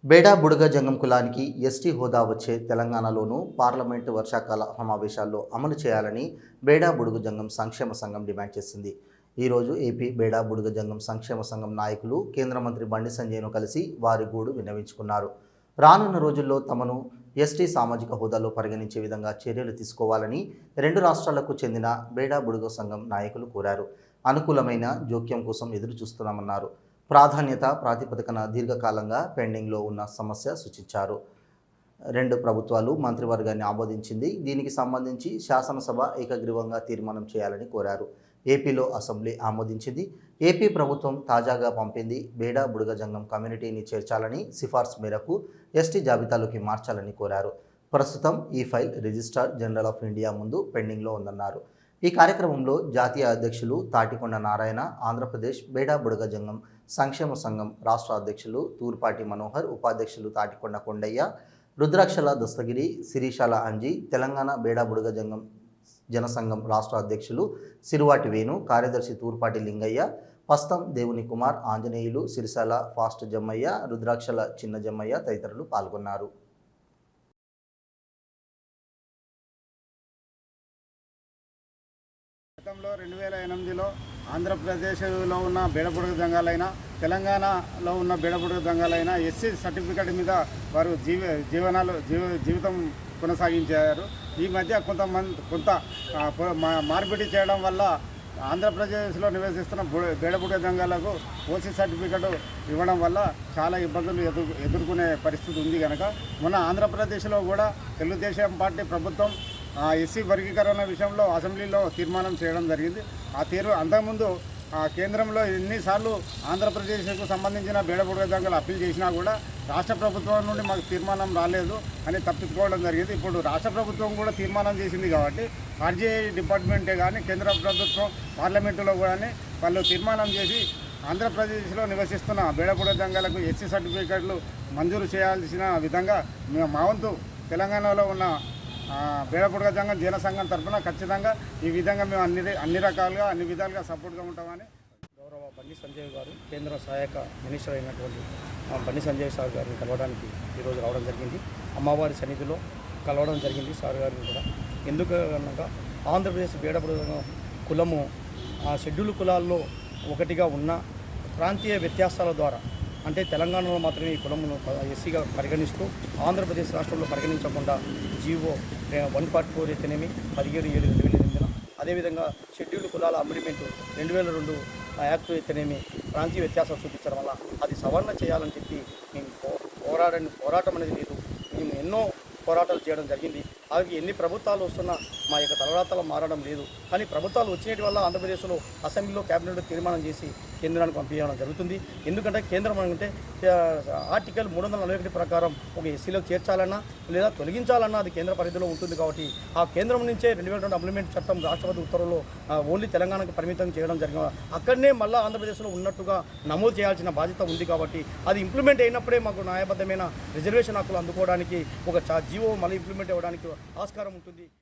బేడా బుడగ జంగం కులానికి ఎస్టీ హోదా వచ్చే తెలంగాణలోనూ పార్లమెంటు వర్షాకాల సమావేశాల్లో అమలు చేయాలని బేడా బుడుగ జంగం సంక్షేమ సంఘం డిమాండ్ చేసింది. ఈరోజు ఏపీ బేడా బుడుగ జంగం సంక్షేమ సంఘం నాయకులు కేంద్ర మంత్రి బండి సంజయ్ను కలిసి వారి గూడు విన్నవించుకున్నారు. రానున్న రోజుల్లో తమను ఎస్టీ సామాజిక హోదాలో పరిగణించే విధంగా చర్యలు తీసుకోవాలని రెండు రాష్ట్రాలకు చెందిన బేడా బుడుగ సంఘం నాయకులు కోరారు. అనుకూలమైన జోక్యం కోసం ఎదురు చూస్తున్నామన్నారు. ప్రాధాన్యత ప్రాతిపదికన దీర్ఘకాలంగా పెండింగ్లో ఉన్న సమస్య సూచించారు. రెండు ప్రభుత్వాలు మంత్రివర్గాన్ని ఆమోదించింది. దీనికి సంబంధించి శాసనసభ ఏకగ్రీవంగా తీర్మానం చేయాలని కోరారు. ఏపీలో అసెంబ్లీ ఆమోదించింది. ఏపీ ప్రభుత్వం తాజాగా పంపింది. బేడా బుడుగ జంగం కమ్యూనిటీని చేర్చాలని సిఫార్సు మేరకు ఎస్టీ జాబితాలోకి మార్చాలని కోరారు. ప్రస్తుతం ఈ file registrar general of India ముందు పెండింగ్లో ఉందన్నారు. ఈ కార్యక్రమంలో జాతీయ అధ్యక్షులు తాటికొండ నారాయణ, ఆంధ్రప్రదేశ్ బేడా బుడగ జంగం సంక్షేమ సంఘం రాష్ట్ర అధ్యక్షులు తూర్పాటి మనోహర్, ఉపాధ్యక్షులు తాటికొండ కొండయ్య, రుద్రాక్షల దస్తగిరి, సిరిశాల అంజీ, తెలంగాణ బేడా బుడగ జంగం జనసంఘం రాష్ట్ర అధ్యక్షులు సిరువాటి వేణు, కార్యదర్శి తూర్పాటి లింగయ్య, పస్తం దేవుని కుమార్, ఆంజనేయులు, సిరిశాల ఫాస్ట్ జమ్మయ్య, రుద్రాక్షల చిన్న జమ్మయ్య తదితరులు పాల్గొన్నారు. గతంలో 2008లో ఆంధ్రప్రదేశ్లో ఉన్న బేడబుడగ జంగాలైన, తెలంగాణలో ఉన్న బేడబుడగ జంగాలైన ఎస్సీ సర్టిఫికేట్ మీద వారు జీవితం కొనసాగించారు. ఈ మధ్య కొంత మార్పిడి చేయడం వల్ల ఆంధ్రప్రదేశ్లో నివసిస్తున్న బేడబుడగ జంగాలకు ఓసీ సర్టిఫికేట్ ఇవ్వడం వల్ల చాలా ఇబ్బందులు ఎదుర్కొనే పరిస్థితి ఉంది కనుక మొన్న ఆంధ్రప్రదేశ్లో కూడా తెలుగుదేశం పార్టీ ప్రభుత్వం ఎస్సీ వర్గీకరణ విషయంలో అసెంబ్లీలో తీర్మానం చేయడం జరిగింది. అంతకుముందు కేంద్రంలో ఎన్నిసార్లు ఆంధ్రప్రదేశ్కు సంబంధించిన బేడబుడగ జంగాలు అప్పీల్ చేసినా కూడా రాష్ట్ర ప్రభుత్వం నుండి మాకు తీర్మానం రాలేదు అని తప్పించుకోవడం జరిగింది. ఇప్పుడు రాష్ట్ర ప్రభుత్వం కూడా తీర్మానం చేసింది కాబట్టి ఆర్జీఐ డిపార్ట్మెంటే కానీ కేంద్ర ప్రభుత్వం పార్లమెంటులో కూడా వాళ్ళు తీర్మానం చేసి ఆంధ్రప్రదేశ్లో నివసిస్తున్న బేడబుడగ జంగాలకు ఎస్సీ సర్టిఫికేట్లు మంజూరు చేయాల్సిన విధంగా మా వంతు తెలంగాణలో ఉన్న బేడబుడగ జంగం జనసంఘం తరఫున ఖచ్చితంగా ఈ విధంగా మేము అన్ని రకాలుగా అన్ని విధాలుగా సపోర్ట్గా ఉంటామని గౌరవ బండి సంజయ్ గారు కేంద్ర సహాయక మినిస్టర్ అయినటువంటి బండి సంజయ్ సార్ గారిని కలవడానికి ఈరోజు రావడం జరిగింది. అమ్మవారి సన్నిధిలో కలవడం జరిగింది సార్ గారిని కూడా. ఎందుకు అనగా ఆంధ్రప్రదేశ్ బేడబుడగ కులము షెడ్యూల్ కులాల్లో ఒకటిగా ఉన్న ప్రాంతీయ వ్యత్యాసాల ద్వారా అంటే తెలంగాణలో మాత్రమే ఈ కులమును ఎస్సీగా పరిగణిస్తూ ఆంధ్రప్రదేశ్ రాష్ట్రంలో పరిగణించకుండా జీవో 144 అయితేనేమి 17/7/2008 అదేవిధంగా షెడ్యూల్డ్ కులాల అమెండ్మెంట్ 2002 యాక్ట్ అయితేనేమి ప్రాంతీయ వ్యత్యాసాలు చూపించడం వల్ల అది సవరణ చేయాలని చెప్పి మేము పోరాటం అనేది లేదు. మేము ఎన్నో పోరాటాలు చేయడం జరిగింది. అలాగే ఎన్ని ప్రభుత్వాలు వస్తున్నా మా యొక్క తలరాతలు మారడం లేదు. కానీ ప్రభుత్వాలు వచ్చినటి వల్ల ఆంధ్రప్రదేశ్లో అసెంబ్లీలో క్యాబినెట్లో తీర్మానం చేసి కేంద్రానికి పంపించడం జరుగుతుంది. ఎందుకంటే కేంద్రం అంటే ఆర్టికల్ 341 ప్రకారం ఒక ఎస్సీలోకి చేర్చాలన్నా లేదా తొలగించాలన్నా అది కేంద్ర పరిధిలో ఉంటుంది. కాబట్టి ఆ కేంద్రం నుంచే 2002 అమెండ్మెంట్ చట్టం రాష్ట్రపతి ఉత్తర్వులో ఓన్లీ తెలంగాణకు పరిమితం చేయడం జరిగింది. అక్కడనే మళ్ళీ ఆంధ్రప్రదేశ్లో ఉన్నట్టుగా నమోదు చేయాల్సిన బాధ్యత ఉంది. కాబట్టి అది ఇంప్లిమెంట్ అయినప్పుడే మాకు న్యాయబద్ధమైన రిజర్వేషన్ హక్కులు అందుకోవడానికి ఒక జీవో మళ్ళీ ఇంప్లిమెంట్ అవ్వడానికి ఆస్కారం ఉంటుంది.